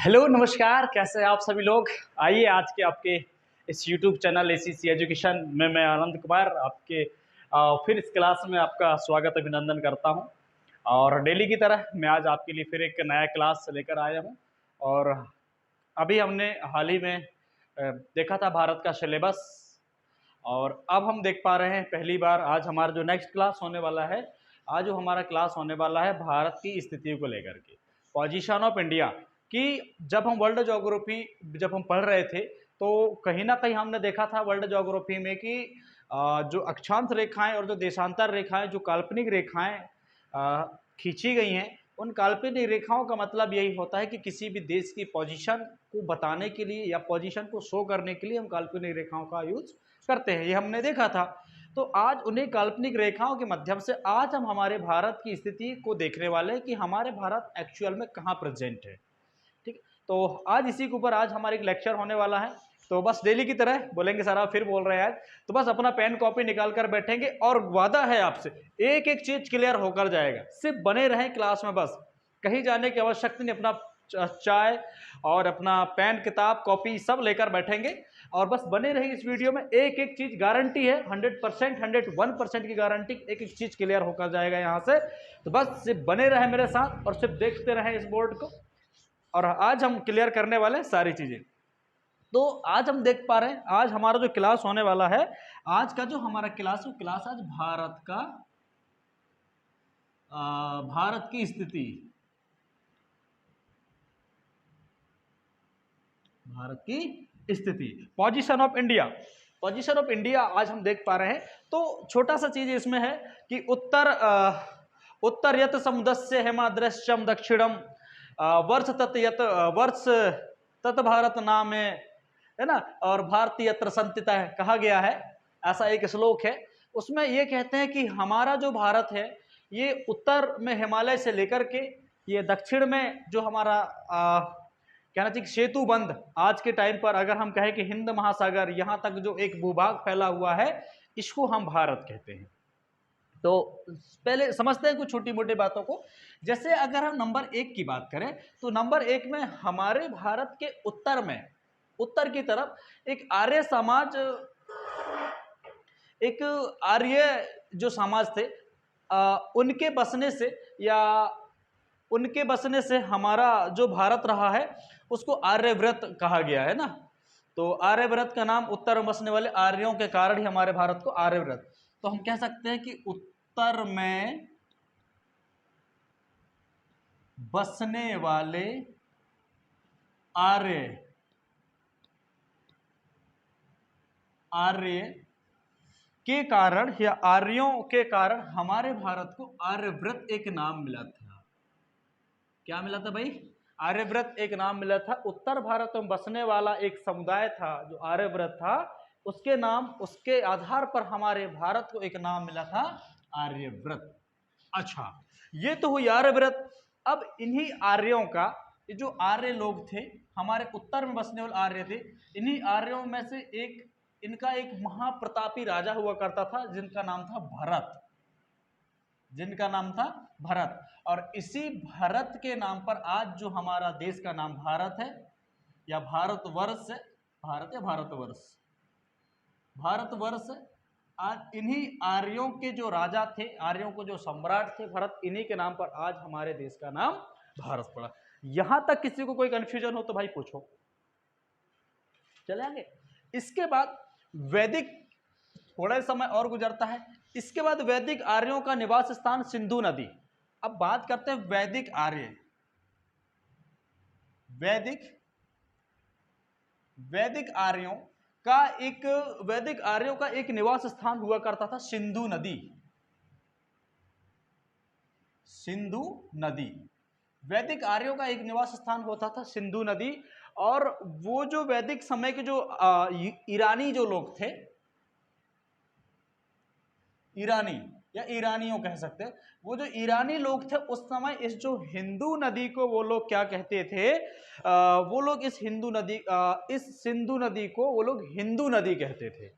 Hello नमस्कार, कैसे हैं आप सभी लोग। आइए आज के आपके इस यूट्यूब चैनल एसीसी एजुकेशन में मैं आनंद कुमार आपके फिर इस क्लास में आपका स्वागत अभिनंदन करता हूं। और डेली की तरह मैं आज आपके लिए फिर एक नया क्लास लेकर आया हूं। और अभी हमने हाल ही में देखा था भारत का सिलेबस, और अब हम देख पा रहे हैं पहली बार आज हमारा जो नेक्स्ट क्लास होने वाला है, आज जो हमारा क्लास होने वाला है भारत की स्थिति को लेकर के, पोजीशन ऑफ इंडिया की। जब हम वर्ल्ड ज्योग्राफी जब हम पढ़ रहे थे तो कहीं ना कहीं हमने देखा था वर्ल्ड ज्योग्राफी में कि जो अक्षांश रेखाएं और जो देशांतर रेखाएं, जो काल्पनिक रेखाएं खींची गई हैं, उन काल्पनिक रेखाओं का मतलब यही होता है कि किसी भी देश की पोजीशन को बताने के लिए या पोजीशन को शो करने के लिए हम काल्पनिक रेखाओं का यूज करते हैं। ये हमने देखा था। तो आज उन्हीं काल्पनिक रेखाओं के माध्यम से आज हम हमारे भारत की स्थिति को देखने वाले हैं कि हमारे भारत एक्चुअल में कहाँ प्रेजेंट है। ठीक है, तो आज इसी के ऊपर आज हमारा एक लेक्चर होने वाला है। तो बस डेली की तरह बोलेंगे सर आप फिर बोल रहे हैं आज, तो बस अपना पेन कॉपी निकाल कर बैठेंगे और वादा है आपसे एक एक चीज क्लियर होकर जाएगा। सिर्फ बने रहें क्लास में, बस कहीं जाने की आवश्यकता नहीं। अपना चाय और अपना पेन किताब कॉपी सब लेकर बैठेंगे और बस बने रहिए इस वीडियो में। एक एक चीज गारंटी है, 100%, 101% की गारंटी, एक एक चीज क्लियर होकर जाएगा यहाँ से। तो बस सिर्फ बने रहे मेरे साथ और सिर्फ देखते रहें इस बोर्ड को, और आज हम क्लियर करने वाले हैं सारी चीजें। तो आज हम देख पा रहे हैं आज हमारा जो क्लास होने वाला है, आज का जो हमारा क्लास, वो क्लास आज भारत की स्थिति, भारत की स्थिति, position of India, position of India आज हम देख पा रहे हैं। तो छोटा सा चीज इसमें है कि उत्तर यत समुदस्य हेमाद्रश्यम दक्षिणम वर्ष तत् यत वर्ष तत् भारत नाम है ना, और भारतीय यत्र संतिता है कहा गया है। ऐसा एक श्लोक है, उसमें ये कहते हैं कि हमारा जो भारत है ये उत्तर में हिमालय से लेकर के ये दक्षिण में जो हमारा कहना चाहिए सेतु बंद, आज के टाइम पर अगर हम कहें कि हिंद महासागर, यहां तक जो एक भूभाग फैला हुआ है, इसको हम भारत कहते हैं। तो पहले समझते हैं कुछ छोटी मोटी बातों को। जैसे अगर हम नंबर 1 की बात करें तो नंबर 1 में हमारे भारत के उत्तर में, उत्तर की तरफ एक आर्य समाज, एक आर्य जो समाज थे उनके बसने से, या उनके बसने से हमारा जो भारत रहा है उसको आर्यव्रत कहा गया है ना। तो आर्यव्रत का नाम, उत्तर में बसने वाले आर्यों के कारण ही हमारे भारत को आर्यव्रत। तो हम कह सकते हैं कि उत्तर में बसने वाले आर्य, आर्य के कारण या आर्यों के कारण हमारे भारत को आर्यव्रत एक नाम मिला था। क्या मिला था भाई? आर्यव्रत एक नाम मिला था। उत्तर भारत में बसने वाला एक समुदाय था जो आर्यव्रत था, उसके नाम, उसके आधार पर हमारे भारत को एक नाम मिला था आर्यव्रत। अच्छा, ये तो हुई आर्यव्रत। अब इन्हीं आर्यों का, ये जो आर्य लोग थे हमारे उत्तर में बसने वाले आर्य थे, इन्हीं आर्यों में से एक, इनका एक महाप्रतापी राजा हुआ करता था जिनका नाम था भरत, जिनका नाम था भरत। और इसी भरत के नाम पर आज जो हमारा देश का नाम भारत है या भारतवर्ष है, भारत या भारतवर्ष, भारतवर्ष, आज इन्हीं आर्यों के जो राजा थे, आर्यों को जो सम्राट थे भरत, इन्हीं के नाम पर आज हमारे देश का नाम भारत पड़ा। यहां तक किसी को कोई कंफ्यूजन हो तो भाई पूछो, चले आगे। इसके बाद वैदिक, थोड़ा समय और गुजरता है, इसके बाद वैदिक आर्यों का निवास स्थान सिंधु नदी। अब बात करते हैं वैदिक आर्य, वैदिक आर्यों का एक, वैदिक आर्यों का एक निवास स्थान हुआ करता था सिंधु नदी, सिंधु नदी। वैदिक आर्यों का एक निवास स्थान होता था सिंधु नदी। और वो जो वैदिक समय के जो ईरानी जो लोग थे, ईरानी या ईरानियों कह सकते हैं, वो जो ईरानी लोग थे उस समय इस जो हिंदू नदी को वो लोग क्या कहते थे, वो लोग इस इस सिंधु नदी को वो लोग हिंदू नदी कहते थे।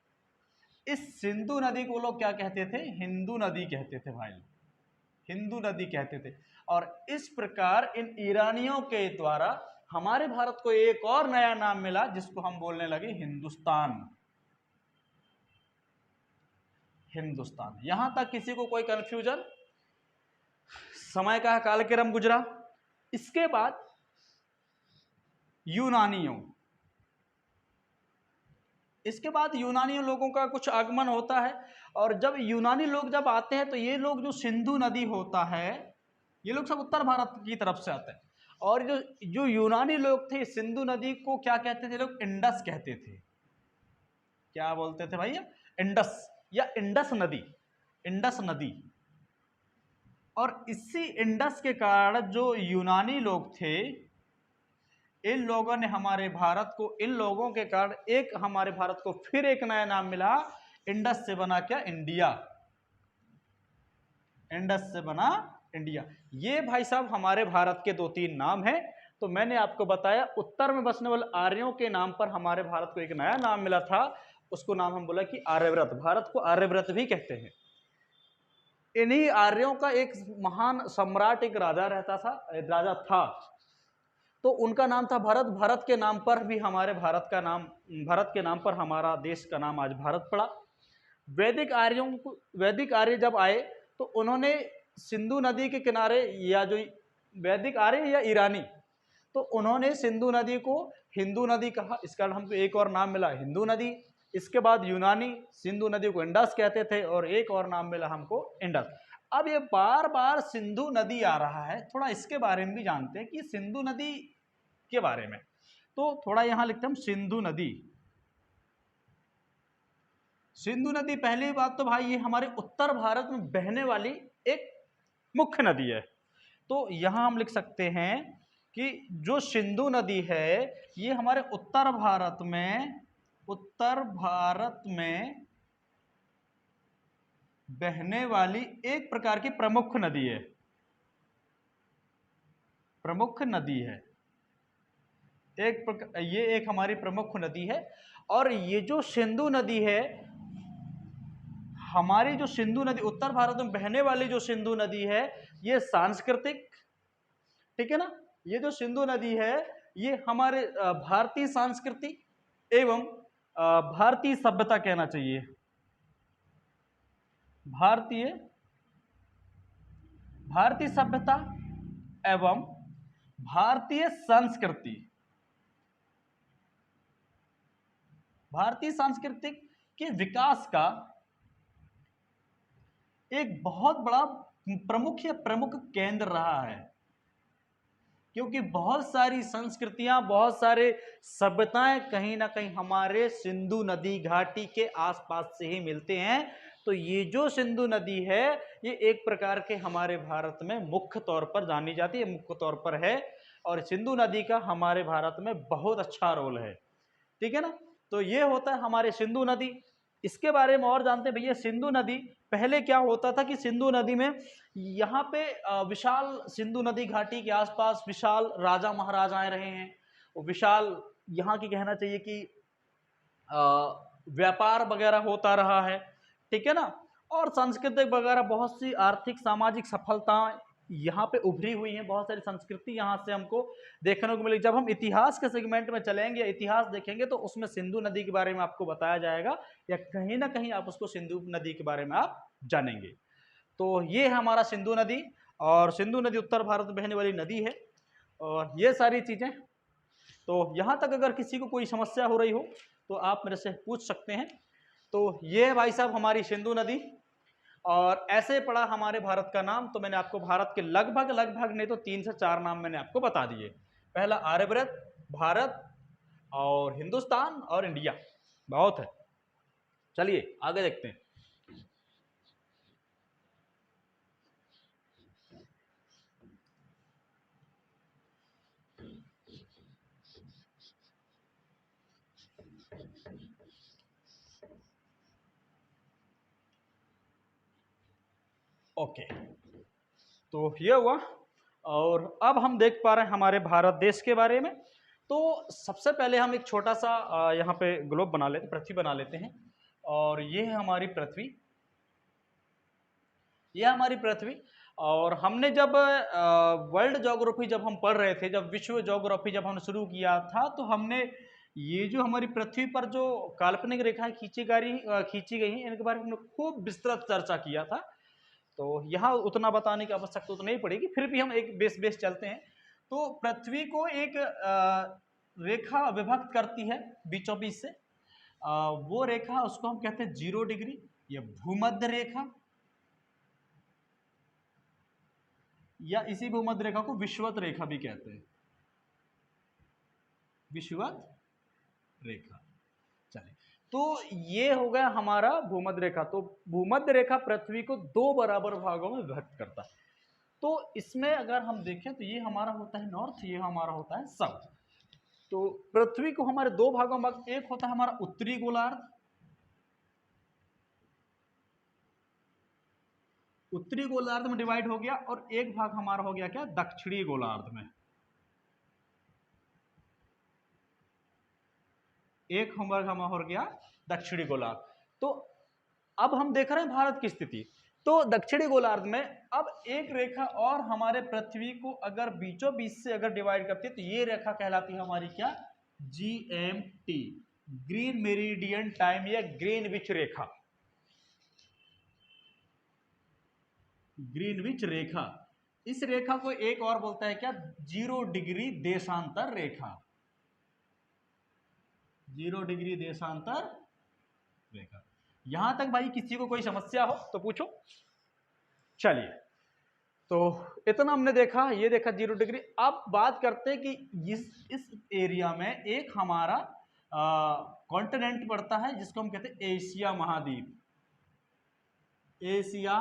इस सिंधु नदी को वो लोग क्या कहते थे? हिंदू नदी कहते थे भाई, हिंदू नदी कहते थे। और इस प्रकार इन ईरानियों के द्वारा हमारे भारत को एक और नया नाम मिला जिसको हम बोलने लगे हिंदुस्तान। हिंदुस्तान। यहां तक किसी को कोई कंफ्यूजन? समय का कालक्रम गुजरा। इसके बाद यूनानियों, इसके बाद यूनानी लोगों का कुछ आगमन होता है। और जब यूनानी लोग जब आते हैं तो ये लोग जो सिंधु नदी होता है, ये लोग सब उत्तर भारत की तरफ से आते हैं। और जो जो यूनानी लोग थे सिंधु नदी को क्या कहते थे लोग? इंडस कहते थे। क्या बोलते थे भैया? इंडस या इंडस नदी, इंडस नदी। और इसी इंडस के कारण जो यूनानी लोग थे, इन लोगों ने हमारे भारत को, इन लोगों के कारण एक हमारे भारत को फिर एक नया नाम मिला। इंडस से बना क्या? इंडिया। इंडस से बना इंडिया। ये भाई साहब हमारे भारत के 2-3 नाम हैं। तो मैंने आपको बताया उत्तर में बसने वाले आर्यों के नाम पर हमारे भारत को एक नया नाम मिला था, उसको नाम हम बोला कि आर्यव्रत। भारत को आर्यव्रत भी कहते हैं। इन्हीं आर्यों का एक महान सम्राट, एक राजा रहता था, राजा था, तो उनका नाम था भरत। भरत के नाम पर भी हमारे भारत का नाम, भारत के नाम पर हमारा देश का नाम आज भारत पड़ा। वैदिक आर्यों को, वैदिक आर्य जब आए तो उन्होंने सिंधु नदी के किनारे, या जो वैदिक आर्य या ईरानी, तो उन्होंने सिंधु नदी को हिंदू नदी कहा। इस कारण हमको एक और नाम मिला हिंदू नदी। इसके बाद यूनानी सिंधु नदी को इंडस कहते थे और एक और नाम मिला हमको इंडस। अब ये बार बार सिंधु नदी आ रहा है, थोड़ा इसके बारे में भी जानते हैं कि सिंधु नदी के बारे में। तो थोड़ा यहां लिखते हैं सिंधु नदी। सिंधु नदी, पहली बात तो भाई ये हमारे उत्तर भारत में बहने वाली एक मुख्य नदी है। तो यहां हम लिख सकते हैं कि जो सिंधु नदी है ये हमारे उत्तर भारत में, उत्तर भारत में बहने वाली एक प्रकार की प्रमुख नदी है। प्रमुख नदी है ये एक हमारी प्रमुख नदी है। और ये जो सिंधु नदी है, हमारी जो सिंधु नदी उत्तर भारत में बहने वाली जो सिंधु नदी है, ये सांस्कृतिक, ठीक है ना, ये जो सिंधु नदी है ये हमारे भारतीय संस्कृति एवं भारतीय सभ्यता कहना चाहिए, भारतीय सभ्यता एवं भारतीय संस्कृति, भारतीय सांस्कृतिक के विकास का एक बहुत बड़ा प्रमुख केंद्र रहा है। क्योंकि बहुत सारी संस्कृतियां, बहुत सारे सभ्यताएं कहीं ना कहीं हमारे सिंधु नदी घाटी के आसपास से ही मिलते हैं। तो ये जो सिंधु नदी है ये एक प्रकार के हमारे भारत में मुख्य तौर पर जानी जाती है, मुख्य तौर पर है। और सिंधु नदी का हमारे भारत में बहुत अच्छा रोल है, ठीक है ना। तो ये होता है हमारे सिंधु नदी। इसके बारे में और जानते हैं भैया, सिंधु नदी पहले क्या होता था कि सिंधु नदी में यहाँ पे विशाल, सिंधु नदी घाटी के आसपास विशाल राजा महाराजाएं रहे हैं। विशाल यहाँ की कहना चाहिए कि व्यापार वगैरह होता रहा है, ठीक है ना। और सांस्कृतिक वगैरह बहुत सी आर्थिक सामाजिक सफलताएं यहाँ पे उभरी हुई हैं, बहुत सारी संस्कृति यहाँ से हमको देखने को मिली। जब हम इतिहास के सेगमेंट में चलेंगे, इतिहास देखेंगे तो उसमें सिंधु नदी के बारे में आपको बताया जाएगा, या कहीं ना कहीं आप उसको सिंधु नदी के बारे में आप जानेंगे। तो ये है हमारा सिंधु नदी, और सिंधु नदी उत्तर भारत में बहने वाली नदी है। और ये सारी चीज़ें, तो यहाँ तक अगर किसी को कोई समस्या हो रही हो तो आप मेरे से पूछ सकते हैं। तो ये भाई साहब हमारी सिंधु नदी, और ऐसे पड़ा हमारे भारत का नाम। तो मैंने आपको भारत के लगभग नहीं तो 3 से 4 नाम मैंने आपको बता दिए। पहला आर्यव्रत, भारत और हिंदुस्तान और इंडिया। बहुत है, चलिए आगे देखते हैं। ओके, तो ये हुआ। और अब हम देख पा रहे हैं हमारे भारत देश के बारे में। तो सबसे पहले हम एक छोटा सा यहाँ पे ग्लोब बना लेते, पृथ्वी बना लेते हैं। और ये है हमारी पृथ्वी। ये हमारी पृथ्वी। और हमने जब वर्ल्ड ज्योग्राफी जब हम पढ़ रहे थे, जब विश्व ज्योग्राफी जब हमने शुरू किया था, तो हमने ये जो हमारी पृथ्वी पर जो काल्पनिक रेखाएं खींची गई हैं, इनके बारे में हमने खूब विस्तृत चर्चा किया था। तो यहाँ उतना बताने की आवश्यकता तो नहीं पड़ेगी, फिर भी हम एक बेस चलते हैं। तो पृथ्वी को एक रेखा विभक्त करती है बीचों बीच से। वो रेखा, उसको हम कहते हैं 0 डिग्री, या भूमध्य रेखा, या इसी भूमध्य रेखा को विषुवत रेखा भी कहते हैं, विषुवत रेखा। चलिए, तो ये हो गया हमारा भूमध्य रेखा। तो भूमध्य रेखा पृथ्वी को 2 बराबर भागों में विभक्त करता है। तो इसमें अगर हम देखें तो ये हमारा होता है नॉर्थ, ये हमारा होता है साउथ। तो पृथ्वी को हमारे 2 भागों में, एक होता है हमारा उत्तरी गोलार्ध, उत्तरी गोलार्ध में डिवाइड हो गया, और एक भाग हमारा हो गया क्या, दक्षिणी गोलार्ध में। एक होमवर्क हमारा हो गया दक्षिणी गोलार्ध। तो अब हम देख रहे हैं भारत की स्थिति। तो दक्षिणी गोलार्ध में अब एक रेखा और हमारे पृथ्वी को अगर बीचों बीच से अगर डिवाइड करती है, तो ये रेखा कहलाती है हमारी क्या, GMT, ग्रीन मेरिडियन टाइम, या ग्रीनविच रेखा, ग्रीनविच रेखा। इस रेखा को एक और बोलता है क्या, 0 डिग्री देशांतर रेखा, 0 डिग्री देशांतर रेखा। यहां तक भाई किसी को कोई समस्या हो तो पूछो। चलिए, तो इतना हमने देखा, ये देखा 0 डिग्री। अब बात करते हैं कि इस एरिया में एक हमारा कॉन्टिनेंट पड़ता है, जिसको हम कहते हैं एशिया महाद्वीप, एशिया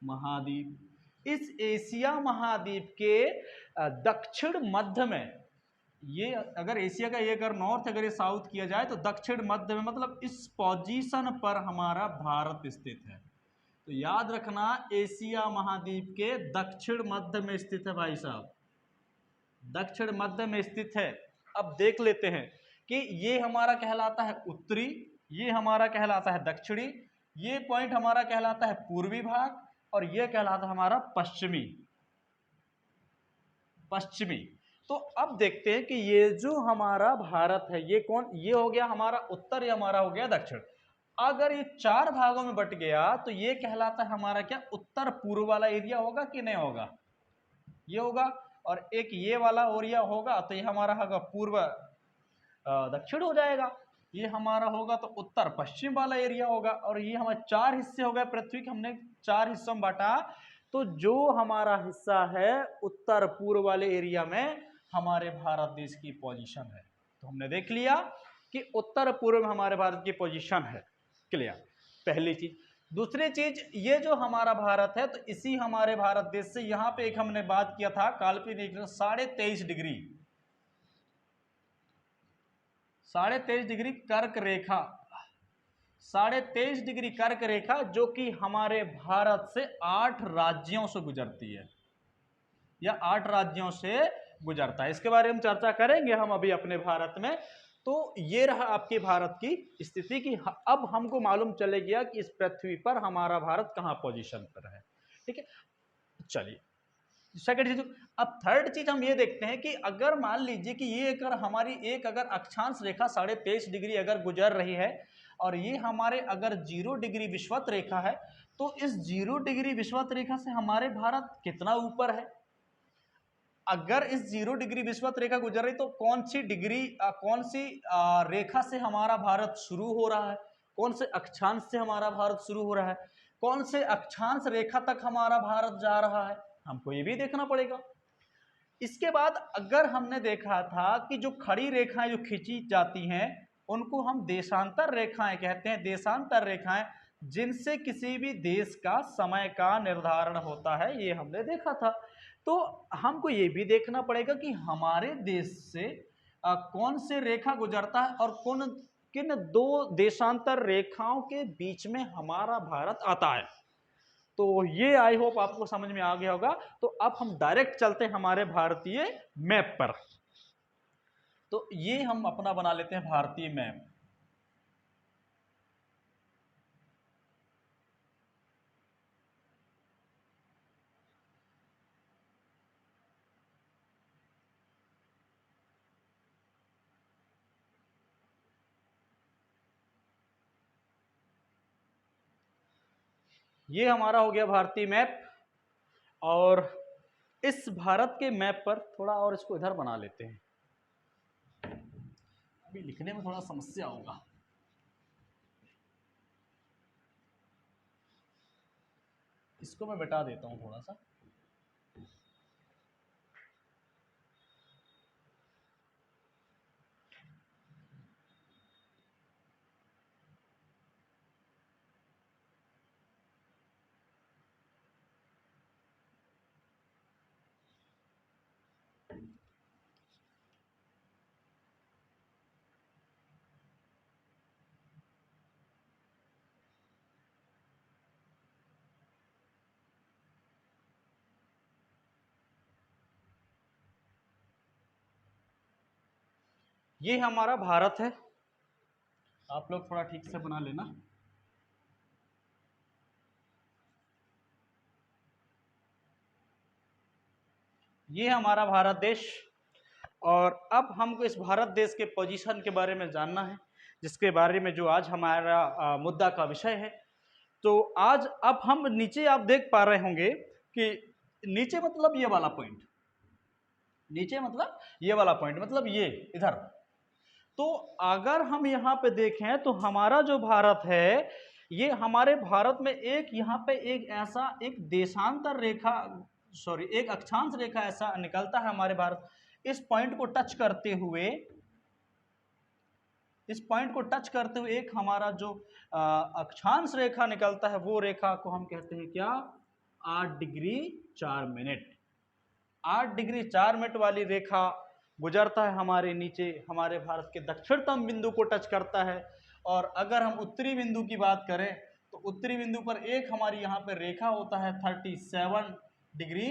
महाद्वीप। इस एशिया महाद्वीप के दक्षिण मध्य में, ये अगर एशिया का ये अगर नॉर्थ, अगर ये साउथ किया जाए, तो दक्षिण मध्य में मतलब इस पोजीशन पर हमारा भारत स्थित है। तो याद रखना, एशिया महाद्वीप के दक्षिण मध्य में स्थित है भाई साहब, दक्षिण मध्य में स्थित है। अब देख लेते हैं कि ये हमारा कहलाता है उत्तरी, ये हमारा कहलाता है दक्षिणी, ये पॉइंट हमारा कहलाता है पूर्वी भाग, और ये कहलाता है हमारा पश्चिमी, पश्चिमी। तो अब देखते हैं कि ये जो हमारा भारत है, ये कौन, ये हो गया हमारा उत्तर, ये हमारा हो गया दक्षिण। अगर ये 4 भागों में बट गया, तो ये कहलाता है हमारा क्या, उत्तर पूर्व वाला एरिया होगा कि नहीं होगा, ये होगा। और एक ये वाला एरिया होगा, तो ये हमारा होगा पूर्व दक्षिण हो जाएगा। ये हमारा होगा तो उत्तर पश्चिम वाला एरिया होगा। और ये हमारे 4 हिस्से हो गए पृथ्वी के, हमने 4 हिस्सों में बांटा। तो जो हमारा हिस्सा है उत्तर पूर्व वाले एरिया में हमारे भारत देश की पोजीशन है। तो हमने देख लिया कि उत्तर पूर्व में हमारे भारत की पोजीशन है, क्लियर, पहली चीज। दूसरी चीज, ये जो हमारा भारत है, तो इसी हमारे भारत देश से यहाँ पे एक हमने बात किया था काल्पनिक 23.5 डिग्री, 23.5 डिग्री कर्क रेखा, 23.5 डिग्री कर्क रेखा, जो कि हमारे भारत से 8 राज्यों से गुजरती है, या 8 राज्यों से गुजरता है। इसके बारे में चर्चा करेंगे हम अभी अपने भारत में। तो ये रहा आपके भारत की स्थिति की। अब हमको मालूम चले गया कि इस पृथ्वी पर हमारा भारत कहाँ पोजीशन पर है, ठीक है। चलिए, सेकंड चीज। अब थर्ड चीज हम ये देखते हैं कि अगर मान लीजिए कि ये अगर हमारी एक अगर अक्षांश रेखा 23.5 डिग्री अगर गुजर रही है, और ये हमारे अगर 0 डिग्री विषुवत रेखा है, तो इस 0 डिग्री विषुवत रेखा से हमारे भारत कितना ऊपर है। अगर इस 0 डिग्री विषुवत रेखा गुजर रही, तो कौन सी डिग्री, कौन सी रेखा से हमारा भारत शुरू हो रहा है, कौन से अक्षांश से हमारा भारत शुरू हो रहा है, कौन से अक्षांश रेखा तक हमारा भारत जा रहा है, हमको ये भी देखना पड़ेगा। इसके बाद अगर हमने देखा था कि जो खड़ी रेखाएं जो खींची जाती हैं, उनको हम देशांतर रेखाएं कहते हैं, देशांतर रेखाएं, जिनसे किसी भी देश का समय का निर्धारण होता है, ये हमने देखा था। तो हमको ये भी देखना पड़ेगा कि हमारे देश से कौन से रेखा गुजरता है, और किन 2 देशांतर रेखाओं के बीच में हमारा भारत आता है। तो ये आई होप आपको समझ में आ गया होगा। तो अब हम डायरेक्ट चलते हैं हमारे भारतीय मैप पर। तो ये हम अपना बना लेते हैं भारतीय मैप। ये हमारा हो गया भारतीय मैप। और इस भारत के मैप पर थोड़ा और इसको इधर बना लेते हैं, अभी लिखने में थोड़ा समस्या होगा। इसको मैं मिटा देता हूं थोड़ा सा। ये हमारा भारत है, आप लोग थोड़ा ठीक से बना लेना। ये हमारा भारत देश। और अब हमको इस भारत देश के पोजीशन के बारे में जानना है, जिसके बारे में जो आज हमारा मुद्दा का विषय है। तो आज अब हम नीचे आप देख पा रहे होंगे कि नीचे मतलब ये वाला पॉइंट, नीचे मतलब ये वाला पॉइंट, मतलब ये इधर। तो अगर हम यहाँ पे देखें तो हमारा जो भारत है, ये हमारे भारत में एक यहाँ पे एक ऐसा एक देशांतर रेखा, सॉरी एक अक्षांश रेखा ऐसा निकलता है हमारे भारत। इस पॉइंट को टच करते हुए, इस पॉइंट को टच करते हुए एक हमारा जो अक्षांश रेखा निकलता है, वो रेखा को हम कहते हैं क्या, 8 डिग्री 4 मिनट। 8 डिग्री 4 मिनट वाली रेखा गुजरता है हमारे नीचे, हमारे भारत के दक्षिणतम बिंदु को टच करता है। और अगर हम उत्तरी बिंदु की बात करें तो उत्तरी बिंदु पर एक हमारी यहाँ पर रेखा होता है 37 डिग्री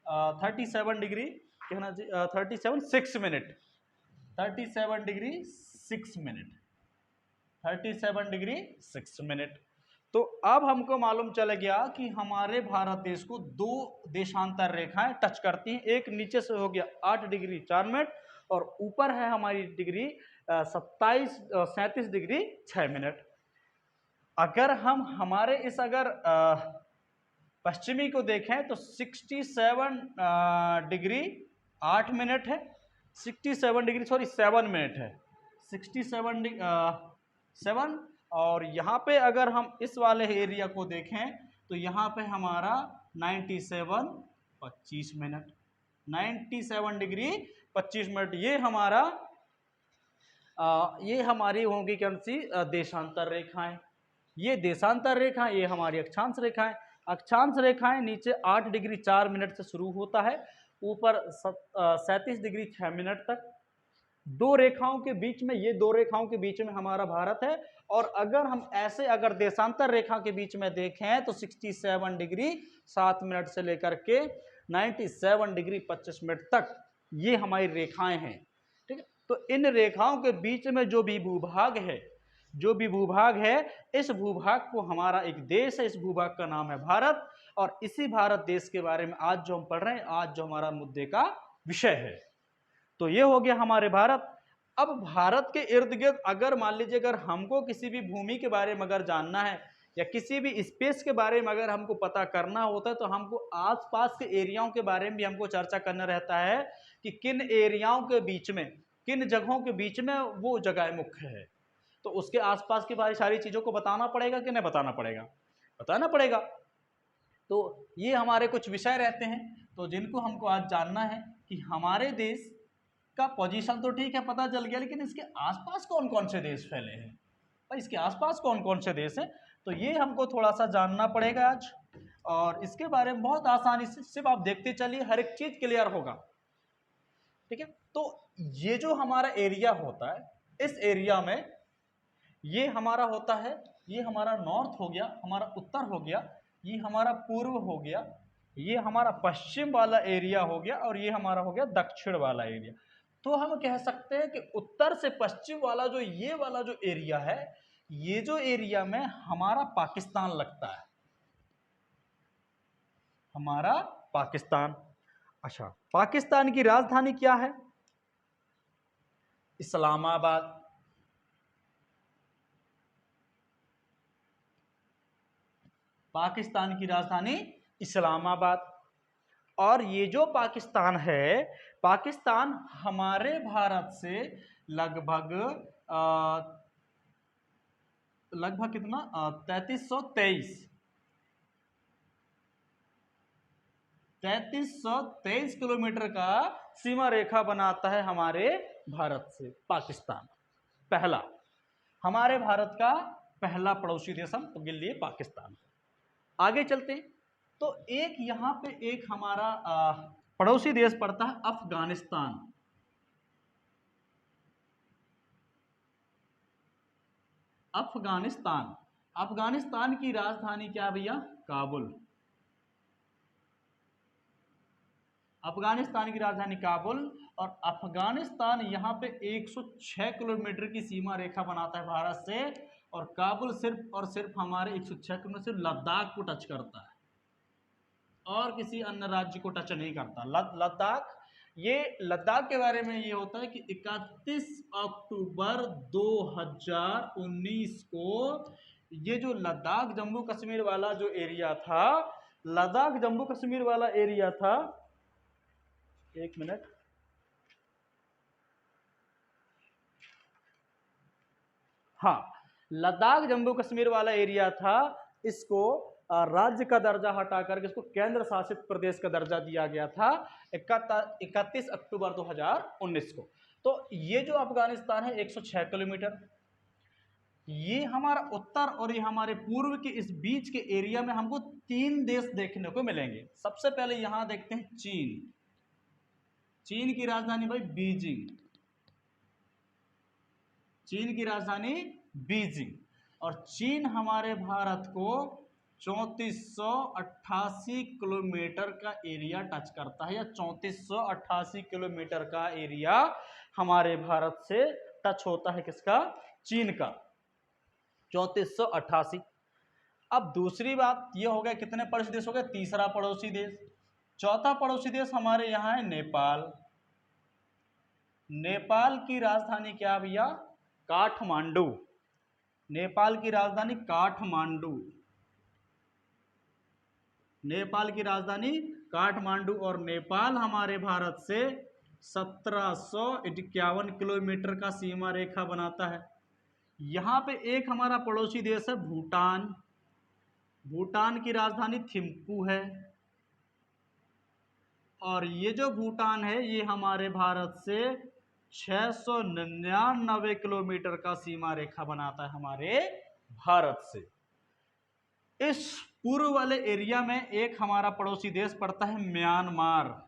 37 डिग्री कहना चाहिए 37 6 minute 37 degree 6 minute 37 degree 6 minute. तो अब हमको मालूम चल गया कि हमारे भारत देश को दो देशांतर रेखाएं टच करती हैं। एक नीचे से हो गया 8 डिग्री 4 मिनट और ऊपर है हमारी डिग्री 37 डिग्री 6 मिनट। अगर हम हमारे इस अगर पश्चिमी को देखें तो 67 डिग्री 8 मिनट है, 67 डिग्री सॉरी 7 मिनट है, 67 डिग्री 7। और यहाँ पे अगर हम इस वाले एरिया को देखें तो यहाँ पे हमारा 97 25 मिनट, 97 डिग्री 25 मिनट। ये हमारा ये हमारी होंगी कौन सी देशांतर रेखाएं। ये देशांतर रेखा, ये हमारी अक्षांश रेखाएं। अक्षांश रेखाएं नीचे 8 डिग्री 4 मिनट से शुरू होता है, ऊपर 37 डिग्री 6 मिनट तक। दो रेखाओं के बीच में, ये दो रेखाओं के बीच में हमारा भारत है। और अगर हम ऐसे अगर देशांतर रेखा के बीच में देखें तो 67 डिग्री 7 मिनट से लेकर के 97 डिग्री 25 मिनट तक ये हमारी रेखाएं हैं। ठीक है, तो इन रेखाओं के बीच में जो भी भूभाग है, जो भी भूभाग है, इस भूभाग को हमारा एक देश है, इस भूभाग का नाम है भारत। और इसी भारत देश के बारे में आज जो हम पढ़ रहे हैं, आज जो हमारा मुद्दे का विषय है, तो ये हो गया हमारे भारत। अब भारत के इर्द गिर्द अगर मान लीजिए अगर हमको किसी भी भूमि के बारे में अगर जानना है या किसी भी स्पेस के बारे में अगर हमको पता करना होता है तो हमको आसपास के एरियाओं के बारे में भी हमको चर्चा करना रहता है कि किन एरियाओं के बीच में, किन जगहों के बीच में वो जगह मुख्य है। तो उसके आसपास की सारी चीज़ों को बताना पड़ेगा कि नहीं बताना पड़ेगा, बताना पड़ेगा। तो ये हमारे कुछ विषय रहते हैं तो जिनको हमको आज जानना है कि हमारे देश का पोजीशन तो ठीक है पता चल गया, लेकिन इसके आसपास कौन कौन से देश फैले हैं, भाई इसके आसपास कौन कौन से देश हैं, तो ये हमको थोड़ा सा जानना पड़ेगा आज। और इसके बारे में बहुत आसानी से सिर्फ आप देखते चलिए, हर एक चीज क्लियर होगा। ठीक है, तो ये जो हमारा एरिया होता है, इस एरिया में ये हमारा होता है, ये हमारा नॉर्थ हो गया, हमारा उत्तर हो गया, ये हमारा पूर्व हो गया, ये हमारा पश्चिम वाला एरिया हो गया और ये हमारा हो गया दक्षिण वाला एरिया। तो हम कह सकते हैं कि उत्तर से पश्चिम वाला जो ये वाला जो एरिया है, ये जो एरिया में हमारा पाकिस्तान लगता है, हमारा पाकिस्तान। अच्छा, पाकिस्तान की राजधानी क्या है, इस्लामाबाद। पाकिस्तान की राजधानी इस्लामाबाद। और ये जो पाकिस्तान है, पाकिस्तान हमारे भारत से लगभग लगभग कितना 3323 किलोमीटर का सीमा रेखा बनाता है हमारे भारत से पाकिस्तान। पहला, हमारे भारत का पहला पड़ोसी देश हम गिन लिए पाकिस्तान। आगे चलते हैं तो एक यहां पे एक हमारा पड़ोसी देश पड़ता है अफगानिस्तान। अफगानिस्तान, अफगानिस्तान की राजधानी क्या भैया? काबुल। अफगानिस्तान की राजधानी काबुल। और अफगानिस्तान यहाँ पे 106 किलोमीटर की सीमा रेखा बनाता है भारत से। और काबुल सिर्फ और सिर्फ हमारे 106 किलोमीटर सिर्फ लद्दाख को टच करता है और किसी अन्य राज्य को टच नहीं करता। लद्दाख, ये लद्दाख के बारे में ये होता है कि 31 अक्टूबर 2019 को ये जो लद्दाख जम्मू कश्मीर वाला जो एरिया था, लद्दाख जम्मू कश्मीर वाला एरिया था, एक मिनट, हाँ, लद्दाख जम्मू कश्मीर वाला एरिया था, इसको राज्य का दर्जा हटाकर इसको केंद्र शासित प्रदेश का दर्जा दिया गया था 31 अक्टूबर 2019 को। तो ये जो अफगानिस्तान है 106 किलोमीटर, ये हमारा उत्तर और ये हमारे पूर्व के इस बीच के एरिया में हमको 3 देश देखने को मिलेंगे। सबसे पहले यहां देखते हैं चीन। चीन की राजधानी भाई बीजिंग, चीन की राजधानी बीजिंग। और चीन हमारे भारत को 3488 किलोमीटर का एरिया टच करता है, या 3488 किलोमीटर का एरिया हमारे भारत से टच होता है। किसका? चीन का, 3488। अब दूसरी बात ये हो गया, कितने पड़ोसी देश हो गए? तीसरा पड़ोसी देश। चौथा पड़ोसी देश हमारे यहाँ है नेपाल। नेपाल की राजधानी क्या भैया? काठमांडू। नेपाल की राजधानी काठमांडू, नेपाल की राजधानी काठमांडू। और नेपाल हमारे भारत से 1751 किलोमीटर का सीमा रेखा बनाता है। यहां पे एक हमारा पड़ोसी देश है भूटान। भूटान की राजधानी थिम्पू है। और ये जो भूटान है ये हमारे भारत से 699 किलोमीटर का सीमा रेखा बनाता है हमारे भारत से। इस पूर्व वाले एरिया में एक हमारा पड़ोसी देश पड़ता है म्यांमार।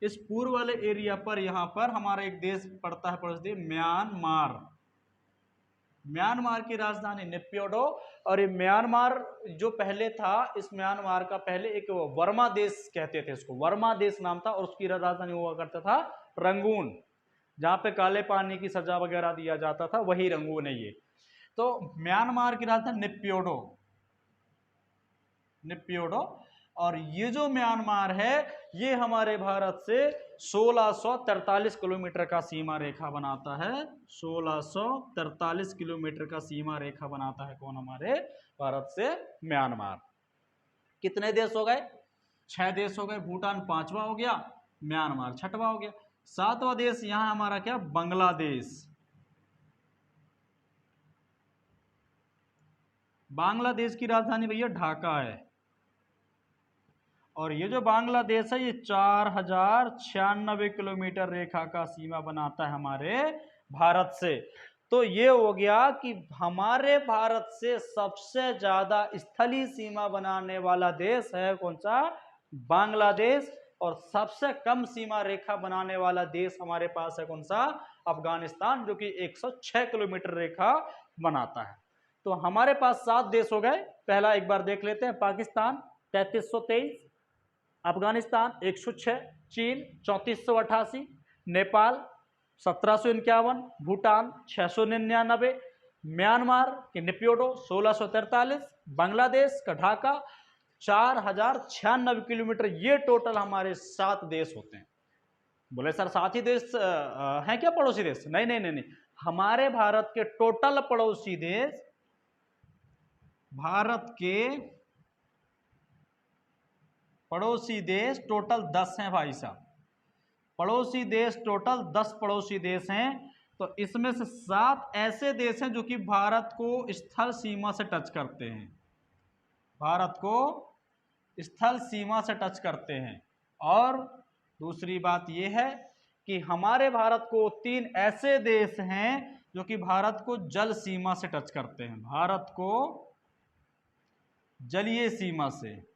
इस पूर्व वाले एरिया पर यहां पर हमारा एक देश पड़ता है पड़ोसी देश म्यांमार। म्यांमार की राजधानी नेपियोडो। और ये म्यांमार जो पहले था, इस म्यांमार का पहले एक वर्मा देश कहते थे, इसको वर्मा देश नाम था। और उसकी राजधानी हुआ करता था रंगून, जहां पे काले पानी की सजा वगैरह दिया जाता था, वही रंगून है ये। तो म्यांमार की राजधानी नेपियोडो, नेपियोडो। और ये जो म्यांमार है ये हमारे भारत से 1643 किलोमीटर का सीमा रेखा बनाता है। 1643 किलोमीटर का सीमा रेखा बनाता है कौन? हमारे भारत से म्यांमार। कितने देश हो गए? 6 देश हो गए। भूटान 5वां हो गया, म्यांमार 6वां हो गया। 7वां देश यहां हमारा क्या? बांग्लादेश। बांग्लादेश की राजधानी भैया ढाका है। और ये जो बांग्लादेश है ये 4096 किलोमीटर रेखा का सीमा बनाता है हमारे भारत से। तो ये हो गया कि हमारे भारत से सबसे ज्यादा स्थलीय सीमा बनाने वाला देश है कौन सा? बांग्लादेश। और सबसे कम सीमा रेखा बनाने वाला देश हमारे पास है कौन सा? अफगानिस्तान, जो कि 106 किलोमीटर रेखा बनाता है। तो हमारे पास 7 देश हो गए। पहला एक बार देख लेते हैं, पाकिस्तान 3323, अफगानिस्तान 106, चीन 3488, नेपाल 1751, भूटान 699, म्यांमार के नेपियोडो 1643, बांग्लादेश का ढाका 4096 किलोमीटर। ये टोटल हमारे 7 देश होते हैं। बोले सर 7 ही देश हैं क्या पड़ोसी देश? नहीं नहीं नहीं नहीं, हमारे भारत के टोटल पड़ोसी देश भारत के पड़ोसी देश टोटल 10 हैं भाई साहब। पड़ोसी देश टोटल 10 पड़ोसी देश हैं। तो इसमें से 7 ऐसे देश हैं जो कि भारत को स्थल सीमा से टच करते हैं, भारत को स्थल सीमा से टच करते हैं। और दूसरी बात यह है कि हमारे भारत को 3 ऐसे देश हैं जो कि भारत को जल सीमा से टच करते हैं, भारत को जलीय सीमा से,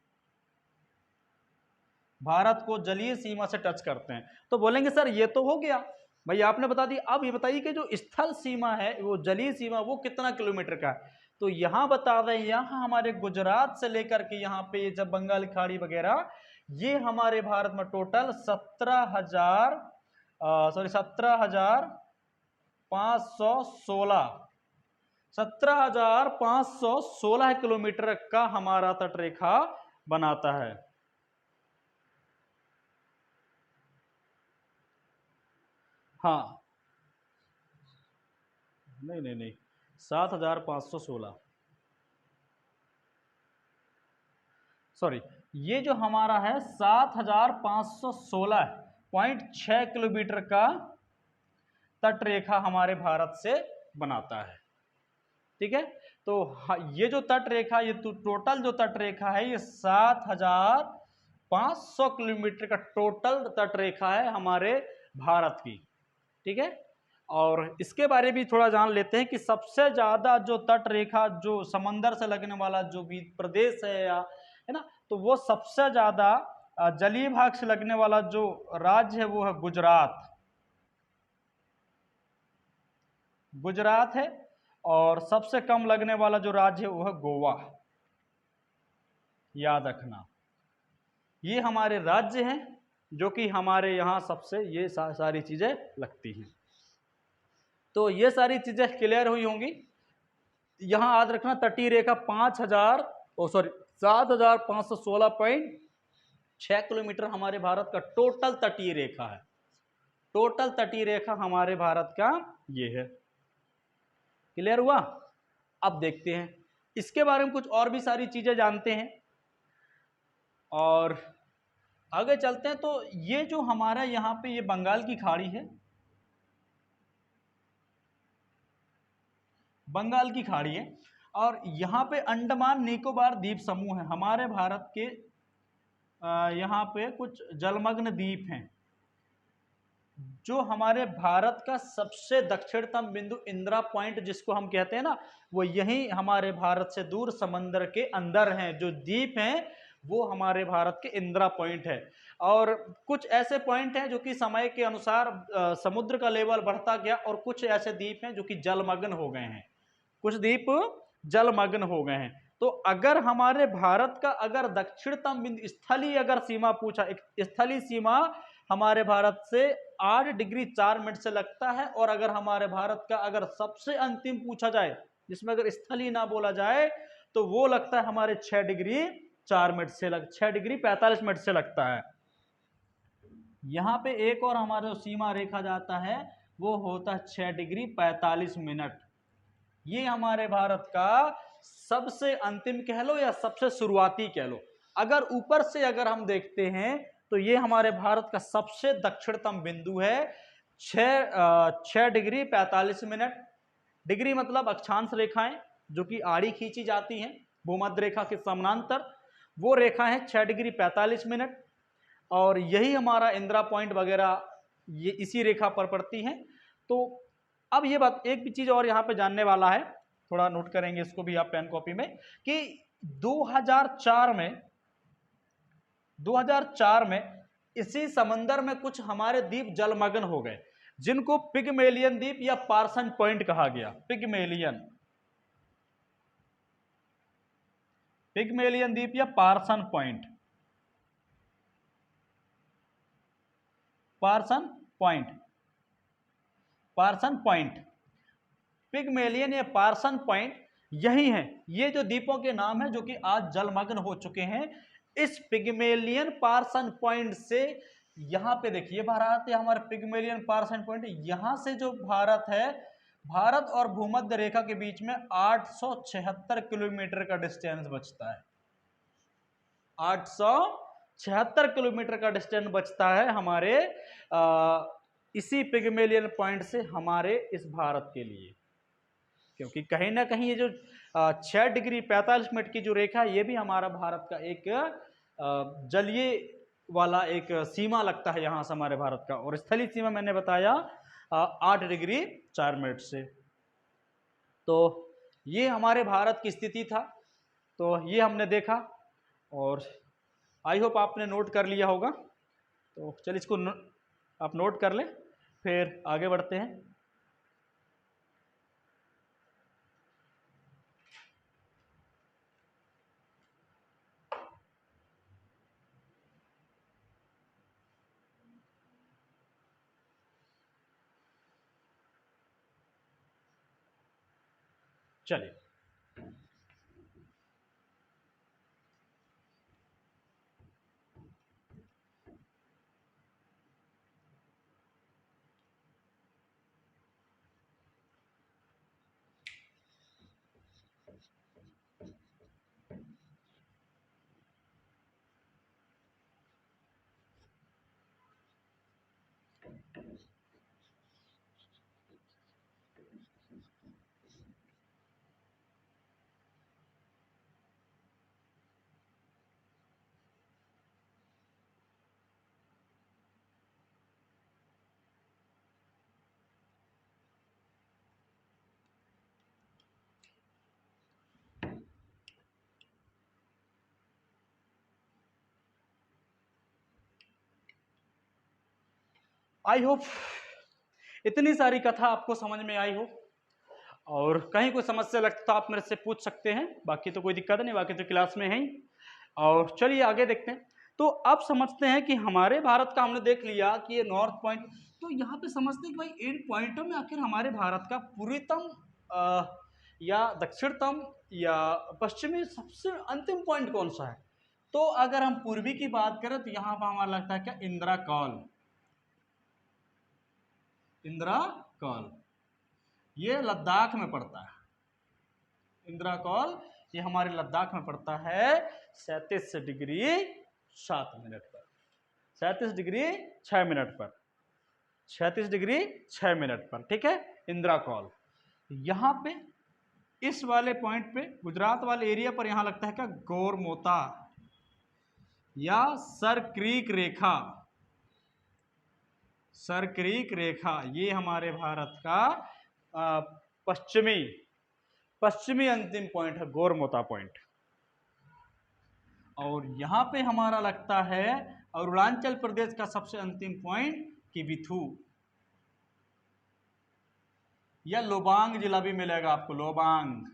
भारत को जलीय सीमा से टच करते हैं। तो बोलेंगे सर ये तो हो गया भाई, आपने बता दी। अब ये बताइए कि जो स्थल सीमा है, वो जलीय सीमा, वो कितना किलोमीटर का है? तो यहां बता दें, यहां हमारे गुजरात से लेकर के यहाँ पे जब बंगाल की खाड़ी वगैरह, ये हमारे भारत में टोटल 17,516 किलोमीटर का हमारा तटरेखा बनाता है। हाँ, नहीं, 7,516, सॉरी, ये जो हमारा है 7,516.6 किलोमीटर का तटरेखा हमारे भारत से बनाता है। ठीक है, तो ये जो तटरेखा, ये टोटल जो तटरेखा है, ये 7,500 किलोमीटर का टोटल तटरेखा है हमारे भारत की। ठीक है, और इसके बारे में भी थोड़ा जान लेते हैं कि सबसे ज्यादा जो तटरेखा, जो समंदर से लगने वाला जो भी प्रदेश है, या है ना, तो वो सबसे ज्यादा जलीय भाग से लगने वाला जो राज्य है वो है गुजरात, गुजरात है। और सबसे कम लगने वाला जो राज्य है वो है गोवा, याद रखना। ये हमारे राज्य हैं जो कि हमारे यहाँ सबसे ये सारी चीजें लगती हैं। तो ये सारी चीजें क्लियर हुई होंगी। यहां याद रखना तटीय रेखा 7,516.6 किलोमीटर हमारे भारत का टोटल तटीय रेखा है। टोटल तटीय रेखा हमारे भारत का ये है। क्लियर हुआ? अब देखते हैं इसके बारे में कुछ और भी सारी चीजें जानते हैं और आगे चलते हैं। तो ये जो हमारा यहाँ पे ये बंगाल की खाड़ी है, बंगाल की खाड़ी है, और यहाँ पे अंडमान निकोबार द्वीप समूह है हमारे भारत के। यहाँ पे कुछ जलमग्न द्वीप हैं। जो हमारे भारत का सबसे दक्षिणतम बिंदु इंदिरा पॉइंट जिसको हम कहते हैं ना, वो यही हमारे भारत से दूर समंदर के अंदर हैं। जो द्वीप हैं वो हमारे भारत के इंदिरा पॉइंट है। और कुछ ऐसे पॉइंट हैं जो कि समय के अनुसार समुद्र का लेवल बढ़ता गया, और कुछ ऐसे द्वीप हैं जो कि जलमग्न हो गए हैं, कुछ द्वीप जलमग्न हो गए हैं। तो अगर हमारे भारत का अगर दक्षिणतम बिंदु स्थलीय अगर सीमा पूछा, स्थलीय सीमा हमारे भारत से 8 डिग्री 4 मिनट से लगता है। और अगर हमारे भारत का अगर सबसे अंतिम पूछा जाए, जिसमें अगर स्थलीय ना बोला जाए, तो वो लगता है हमारे 6 डिग्री 4 मिनट से 6 डिग्री 45 मिनट से लगता है। यहाँ पे एक और हमारा सीमा रेखा जाता है, वो होता है 6 डिग्री 45 मिनट। ये हमारे भारत का सबसे अंतिम कह लो या सबसे शुरुआती कह लो। अगर ऊपर से अगर हम देखते हैं तो ये हमारे भारत का सबसे दक्षिणतम बिंदु है, 6 डिग्री 45 मिनट। डिग्री मतलब अक्षांश रेखाएं जो कि आड़ी खींची जाती हैं भूमध्य रेखा के समानांतर, वो रेखा है 6 डिग्री 45 मिनट। और यही हमारा इंदिरा पॉइंट वगैरह ये इसी रेखा पर पड़ती हैं। तो अब ये बात एक भी चीज और यहाँ पे जानने वाला है, थोड़ा नोट करेंगे इसको भी आप पेन कॉपी में, कि 2004 में इसी समंदर में कुछ हमारे द्वीप जलमग्न हो गए, जिनको पिगमेलियन द्वीप या पार्सन पॉइंट कहा गया। पिगमेलियन द्वीप या Parson point, Parson point, Pygmalion या पार्सन पॉइंट यही है। ये जो द्वीपों के नाम है जो कि आज जलमग्न हो चुके हैं। इस पिगमेलियन पार्सन पॉइंट से यहां पे देखिए भारत है, हमारा पिगमेलियन पार्सन पॉइंट, यहां से जो भारत है भारत और भूमध्य रेखा के बीच में 876 किलोमीटर का डिस्टेंस बचता है। 876 किलोमीटर का डिस्टेंस बचता है हमारे इसी पिग्मेलियन पॉइंट से हमारे इस भारत के लिए, क्योंकि कहीं ना कहीं ये जो 6 डिग्री 45 मिनट की जो रेखा है ये भी हमारा भारत का एक जलीय वाला एक सीमा लगता है यहाँ से हमारे भारत का, और स्थलीय सीमा मैंने बताया 8 डिग्री 4 मिनट से। तो ये हमारे भारत की स्थिति था, तो ये हमने देखा और आई होप आपने नोट कर लिया होगा। तो चलिए इसको आप नोट कर लें, फिर आगे बढ़ते हैं। चलिए आई होप इतनी सारी कथा आपको समझ में आई हो, और कहीं कोई समस्या लगती तो आप मेरे से पूछ सकते हैं, बाकी तो कोई दिक्कत नहीं, बाकी तो क्लास में है ही। और चलिए आगे देखते हैं। तो अब समझते हैं कि हमारे भारत का हमने देख लिया कि ये नॉर्थ पॉइंट, तो यहाँ पे समझते हैं कि भाई इन पॉइंटों में आखिर हमारे भारत का पूर्वतम या दक्षिणतम या पश्चिमी सबसे अंतिम पॉइंट कौन सा है। तो अगर हम पूर्वी की बात करें तो यहाँ पर हमारा लगता है क्या, इंदिरा कॉल। इंदिरा कॉल ये लद्दाख में पड़ता है। इंदिरा कॉल ये हमारे लद्दाख में पड़ता है 37 डिग्री 7 मिनट पर, 37 डिग्री 6 मिनट पर, 36 डिग्री 6 मिनट पर, ठीक है। इंदिरा कॉल यहाँ पे इस वाले पॉइंट पे गुजरात वाले एरिया पर यहाँ लगता है क्या, गोरमोता या सर क्रीक रेखा। सर क्रीक रेखा ये हमारे भारत का पश्चिमी अंतिम पॉइंट है, गोरमोता पॉइंट। और यहां पे हमारा लगता है अरुणाचल प्रदेश का सबसे अंतिम पॉइंट किबिथु या लोबांग जिला भी मिलेगा आपको, लोबांग,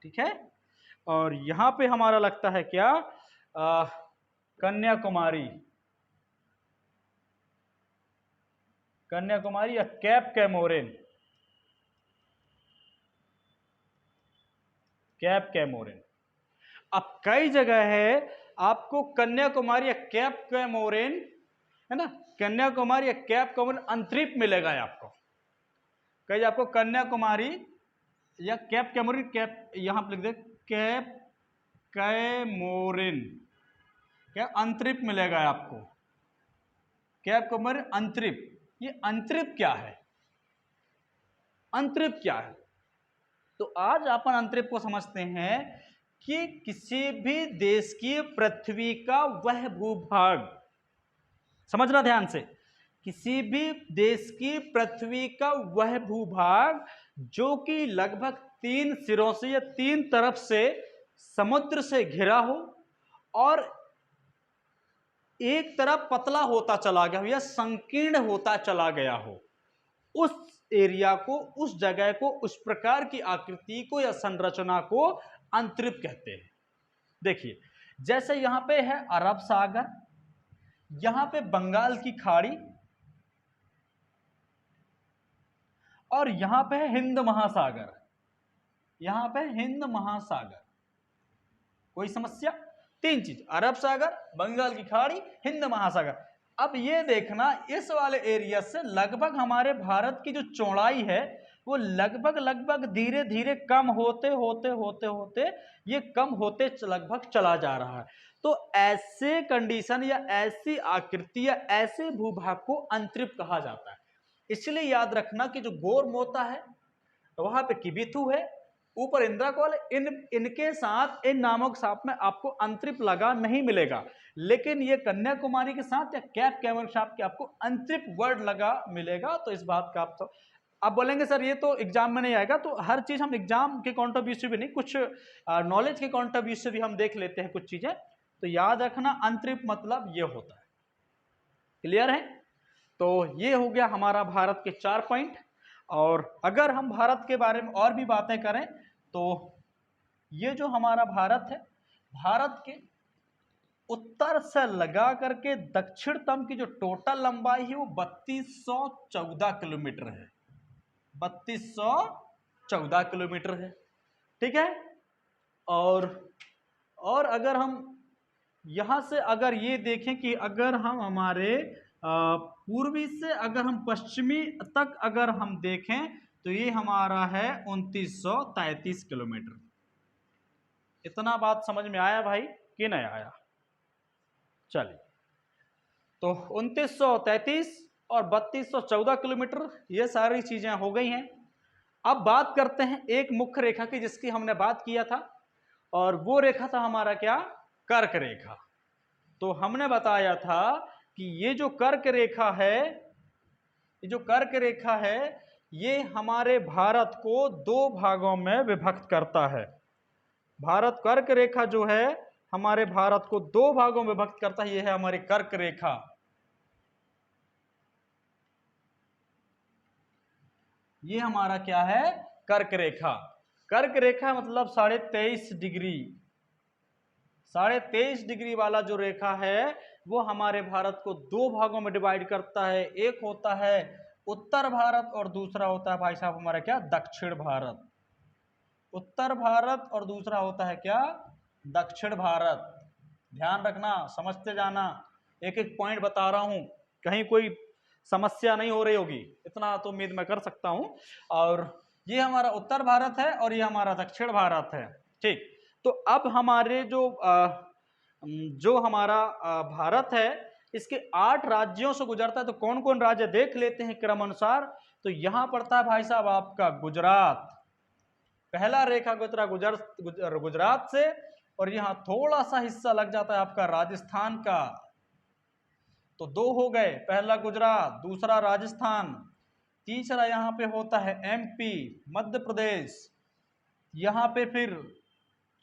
ठीक है। और यहां पे हमारा लगता है क्या, कन्याकुमारी, कन्याकुमारी या कैप कैमोरिन, कैप कैमोरिन। अब कई जगह है आपको कन्याकुमारी या कैप कैमोरिन, है ना, कन्याकुमारी या कैप कैमोरिन अंतरिप मिलेगा आपको। कहीं आपको कन्याकुमारी या कैप कैमोरिन, कैप यहां पर लिख दे, कैप कैमोरिन, क्या अंतरिप मिलेगा आपको, कैप कैमोरिन अंतरिप। ये अंतरिप क्या है, अंतरिप क्या है, तो आज अपन अंतरिप को समझते हैं कि किसी भी देश की पृथ्वी का वह भूभाग, समझना ध्यान से, किसी भी देश की पृथ्वी का वह भूभाग जो कि लगभग 3 सिरों से या 3 तरफ से समुद्र से घिरा हो और एक तरफ पतला होता चला गया हो या संकीर्ण होता चला गया हो, उस एरिया को, उस जगह को, उस प्रकार की आकृति को या संरचना को अंतरिप कहते हैं। देखिए जैसे यहां पे है अरब सागर, यहां पे बंगाल की खाड़ी, और यहां पे है हिंद महासागर, यहां पे हिंद महासागर। कोई समस्या, 3 चीज, अरब सागर, बंगाल की खाड़ी, हिंद महासागर। अब ये देखना इस वाले एरिया से लगभग हमारे भारत की जो चौड़ाई है वो लगभग लगभग धीरे धीरे कम होते होते होते होते ये कम होते लगभग चला जा रहा है। तो ऐसे कंडीशन या ऐसी आकृति या ऐसे भूभाग को अंतरिप कहा जाता है। इसलिए याद रखना कि जो गोर मोता है वहां पे किबिथु है, ऊपर इंद्राकोल, इनके साथ इन नामों के साथ में आपको अंतरिप लगा नहीं मिलेगा, लेकिन ये कन्याकुमारी के साथ या कैप कैमल साथ के आपको अंतरिप वर्ड लगा मिलेगा। तो इस बात का आप बोलेंगे सर ये तो एग्जाम में नहीं आएगा, तो हर चीज हम एग्जाम के पॉइंट ऑफ व्यू से भी नहीं, कुछ नॉलेज के पॉइंट ऑफ व्यू से भी हम देख लेते हैं कुछ चीजें। तो याद रखना अंतरिप मतलब ये होता है। क्लियर है? तो ये हो गया हमारा भारत के 4 पॉइंट। और अगर हम भारत के बारे में और भी बातें करें तो ये जो हमारा भारत है, भारत के उत्तर से लगा करके दक्षिणतम की जो टोटल लंबाई है वो 3214 किलोमीटर है। 3214 किलोमीटर है। ठीक है? और अगर हम यहां से अगर ये देखें कि अगर हम हमारे पूर्वी से अगर हम पश्चिमी तक अगर हम देखें तो ये हमारा है 2933 किलोमीटर। इतना बात समझ में आया भाई कि नहीं आया? चलिए, तो 2933 और 3214 किलोमीटर ये सारी चीजें हो गई हैं। अब बात करते हैं एक मुख्य रेखा की जिसकी हमने बात किया था, और वो रेखा था हमारा क्या? कर्क रेखा। तो हमने बताया था कि ये जो कर्क रेखा है, ये जो कर्क रेखा है ये हमारे भारत को 2 भागों में विभक्त करता है। भारत कर्क रेखा जो है हमारे भारत को 2 भागों में विभक्त करता है। ये है हमारी कर्क रेखा। ये हमारा क्या है? कर्क रेखा। कर्क रेखा मतलब 23.5 डिग्री, 23.5 डिग्री वाला जो रेखा है वो हमारे भारत को 2 भागों में डिवाइड करता है। एक होता है उत्तर भारत और दूसरा होता है भाई साहब हमारा क्या? दक्षिण भारत। उत्तर भारत और दूसरा होता है क्या? दक्षिण भारत। ध्यान रखना, समझते जाना, एक एक पॉइंट बता रहा हूं, कहीं कोई समस्या नहीं हो रही होगी, इतना तो उम्मीद मैं कर सकता हूं। और ये हमारा उत्तर भारत है और ये हमारा दक्षिण भारत है। ठीक, तो अब हमारे जो हमारा भारत है इसके 8 राज्यों से गुजरता है। तो कौन कौन राज्य देख लेते हैं क्रम अनुसार। तो यहां पड़ता है भाई साहब आपका गुजरात। पहला रेखा गुजरा गुजरात से, और यहां थोड़ा सा हिस्सा लग जाता है आपका राजस्थान का। तो 2 हो गए, पहला गुजरात, दूसरा राजस्थान, तीसरा यहां पे होता है एमपी मध्य प्रदेश, यहां पे फिर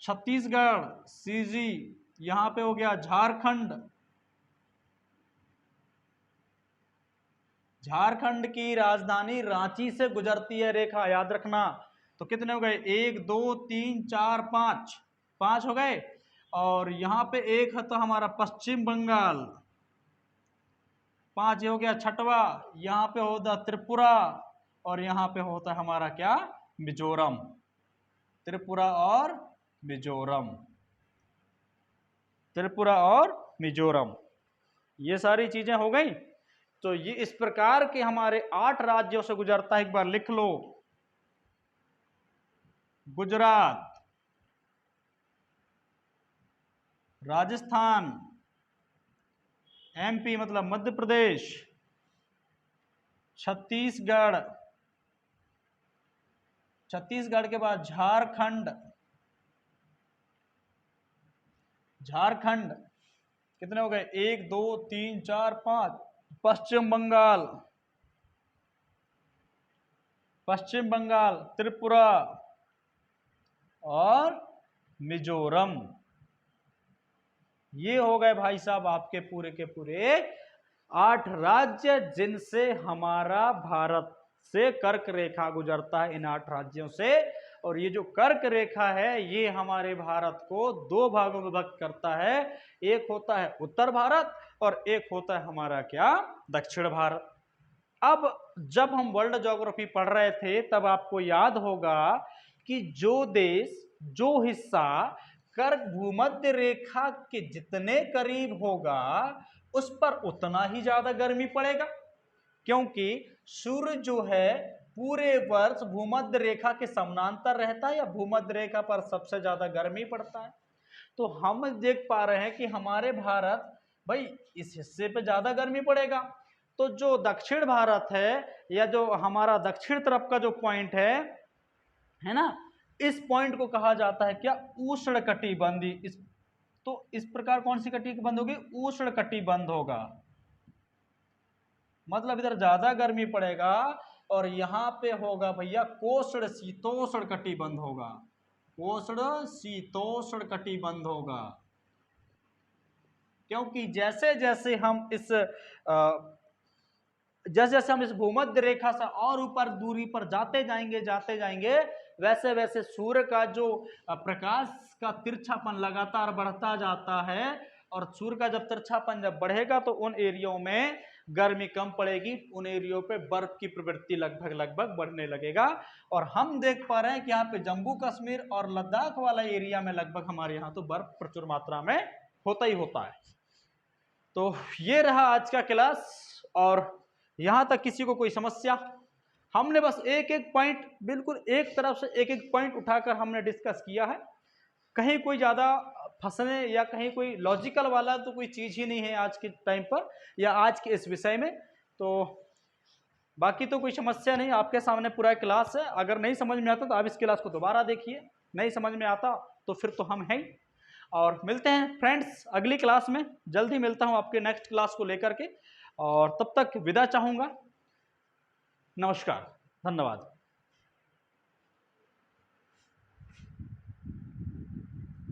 छत्तीसगढ़ सीजी, यहां पे हो गया झारखंड। झारखंड की राजधानी रांची से गुजरती है रेखा, याद रखना। तो कितने हो गए? 1 2 3 4 5, 5 हो गए। और यहां पे एक है तो हमारा पश्चिम बंगाल, 5 हो गया। छठवा यहां पे होता त्रिपुरा, और यहां पे होता है हमारा क्या? मिजोरम। त्रिपुरा और मिजोरम, त्रिपुरा और मिजोरम, ये सारी चीजें हो गई। तो ये इस प्रकार के हमारे 8 राज्यों से गुजरता है। एक बार लिख लो, गुजरात, राजस्थान, एमपी मतलब मध्य प्रदेश, छत्तीसगढ़, छत्तीसगढ़ के बाद झारखंड, झारखंड कितने हो गए? 1 2 3 4 5, पश्चिम बंगाल, पश्चिम बंगाल, त्रिपुरा और मिजोरम। ये हो गए भाई साहब आपके पूरे के पूरे 8 राज्य जिनसे हमारा भारत से कर्क रेखा गुजरता है, इन 8 राज्यों से। और ये जो कर्क रेखा है ये हमारे भारत को 2 भागों में विभक्त करता है। एक होता है उत्तर भारत और एक होता है हमारा क्या? दक्षिण भारत। अब जब हम वर्ल्ड ज्योग्राफी पढ़ रहे थे तब आपको याद होगा कि जो देश, जो हिस्सा कर्क भूमध्य रेखा के जितने करीब होगा उस पर उतना ही ज्यादा गर्मी पड़ेगा, क्योंकि सूर्य जो है पूरे वर्ष भूमध्य रेखा के समानांतर रहता है या भूमध्य रेखा पर सबसे ज्यादा गर्मी पड़ता है? तो हम देख पा रहे हैं कि हमारे भारत भाई इस हिस्से पे ज्यादा गर्मी पड़ेगा। तो जो दक्षिण भारत है या जो हमारा दक्षिण तरफ का जो पॉइंट है ना, इस पॉइंट को कहा जाता है क्या? उष्णकटिबंधीय। इस प्रकार कौन सी कटिबंध होगी? उष्णकटिबंध होगा। मतलब इधर ज्यादा गर्मी पड़ेगा और यहाँ पे होगा भैया कोष्ण शीतोष्ण कटिबंध होगा। कोष्ण शीतोष्ण कटिबंध होगा, क्योंकि जैसे जैसे हम इस भूमध्य रेखा से और ऊपर दूरी पर जाते जाएंगे वैसे वैसे सूर्य का जो प्रकाश का तिरछापन लगातार बढ़ता जाता है, और सूर्य का जब तिरछापन जब बढ़ेगा तो उन एरियो में गर्मी कम पड़ेगी, उन एरियो पे बर्फ की प्रवृत्ति लगभग बढ़ने लगेगा। और हम देख पा रहे हैं कि यहाँ पे जम्मू कश्मीर और लद्दाख वाला एरिया में लगभग हमारे यहाँ तो बर्फ प्रचुर मात्रा में होता ही होता है। तो ये रहा आज का क्लास, और यहां तक किसी को कोई समस्या? हमने बस एक एक पॉइंट, बिल्कुल एक तरफ से एक एक पॉइंट उठाकर हमने डिस्कस किया है। कहीं कोई ज्यादा फंसने या कहीं कोई लॉजिकल वाला तो कोई चीज ही नहीं है आज के टाइम पर या आज के इस विषय में। तो बाकी तो कोई समस्या नहीं, आपके सामने पूरा क्लास है। अगर नहीं समझ में आता तो आप इस क्लास को दोबारा देखिए, नहीं समझ में आता तो फिर तो हम हैं। और मिलते हैं फ्रेंड्स अगली क्लास में, जल्दी मिलता हूं आपके नेक्स्ट क्लास को लेकर के, और तब तक विदा चाहूंगा। नमस्कार, धन्यवाद।